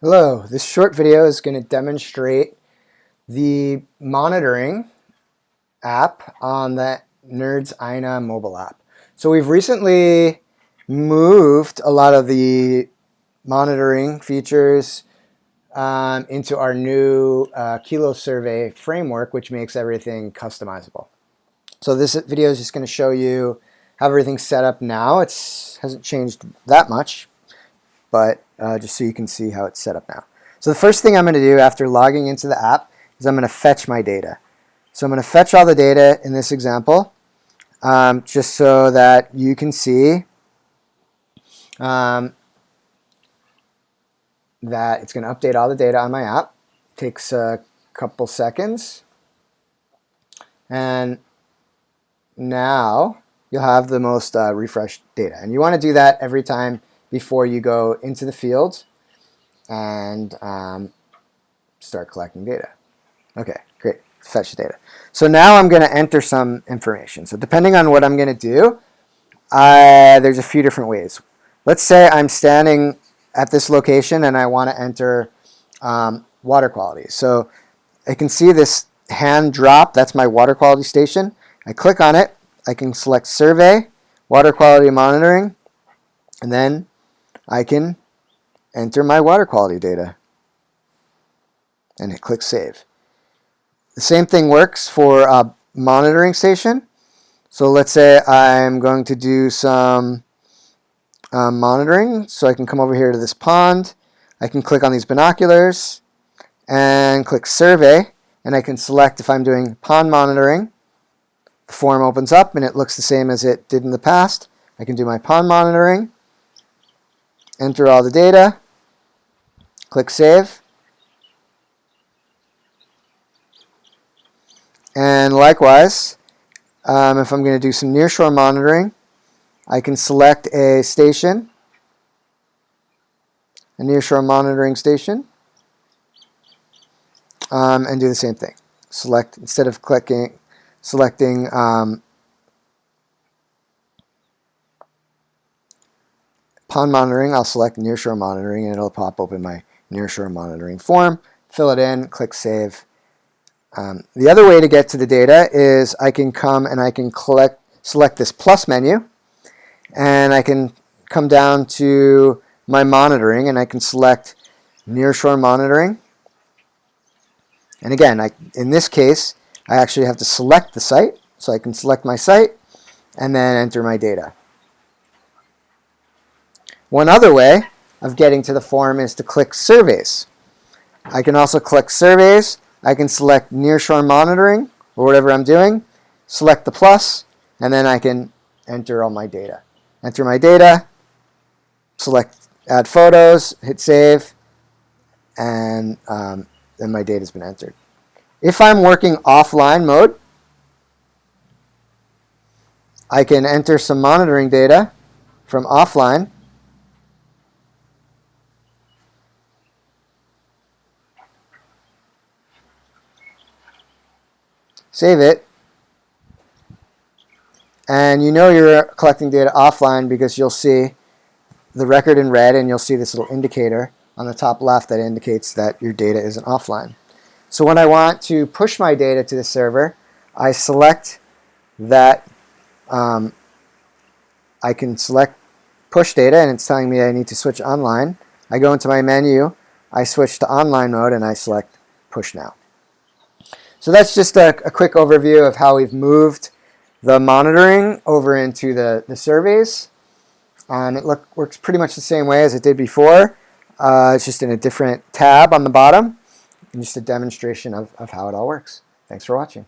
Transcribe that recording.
Hello, this short video is going to demonstrate the monitoring app on the NRDS Aina mobile app. So we've recently moved a lot of the monitoring features into our new Kilo survey framework, which makes everything customizable. So this video is just going to show you how everything's set up now. It hasn't changed that much, but just so you can see how it's set up now. So the first thing I'm going to do after logging into the app is I'm going to fetch my data. So I'm going to fetch all the data in this example, just so that you can see that it's going to update all the data on my app. It takes a couple seconds. And now you'll have the most refreshed data. And you want to do that every time before you go into the field and start collecting data. Okay, great. Fetch the data. So now I'm going to enter some information. So depending on what I'm going to do, there's a few different ways. Let's say I'm standing at this location and I want to enter water quality. So I can see this hand drop. That's my water quality station. I click on it. I can select survey, water quality monitoring, and then I can enter my water quality data and hit click save. The same thing works for a monitoring station. So let's say I'm going to do some monitoring. So I can come over here to this pond. I can click on these binoculars and click survey, and I can select if I'm doing pond monitoring. The form opens up and it looks the same as it did in the past. I can do my pond monitoring, enter all the data, click save, and likewise, if I'm going to do some nearshore monitoring, I can select a station, a nearshore monitoring station, and do the same thing. Select, instead of selecting pond monitoring, I'll select nearshore monitoring, and it'll pop open my nearshore monitoring form, fill it in, click save. The other way to get to the data is I can come and I can select this plus menu, and I can come down to my monitoring and I can select nearshore monitoring. And again, in this case, I actually have to select the site, so I can select my site and then enter my data. One other way of getting to the form is to click surveys. I can also click surveys. I can select nearshore monitoring or whatever I'm doing, select the plus, and then I can enter all my data. Enter my data, select add photos, hit save, and then my data has been entered. If I'm working offline mode, I can enter some monitoring data from offline. Save it. And you know you're collecting data offline because you'll see the record in red and you'll see this little indicator on the top left that indicates that your data isn't offline. So when I want to push my data to the server, I select that. I can select push data and it's telling me I need to switch online. I go into my menu, I switch to online mode, and I select push now. So that's just a quick overview of how we've moved the monitoring over into the surveys. And it works pretty much the same way as it did before. It's just in a different tab on the bottom. And just a demonstration of how it all works. Thanks for watching.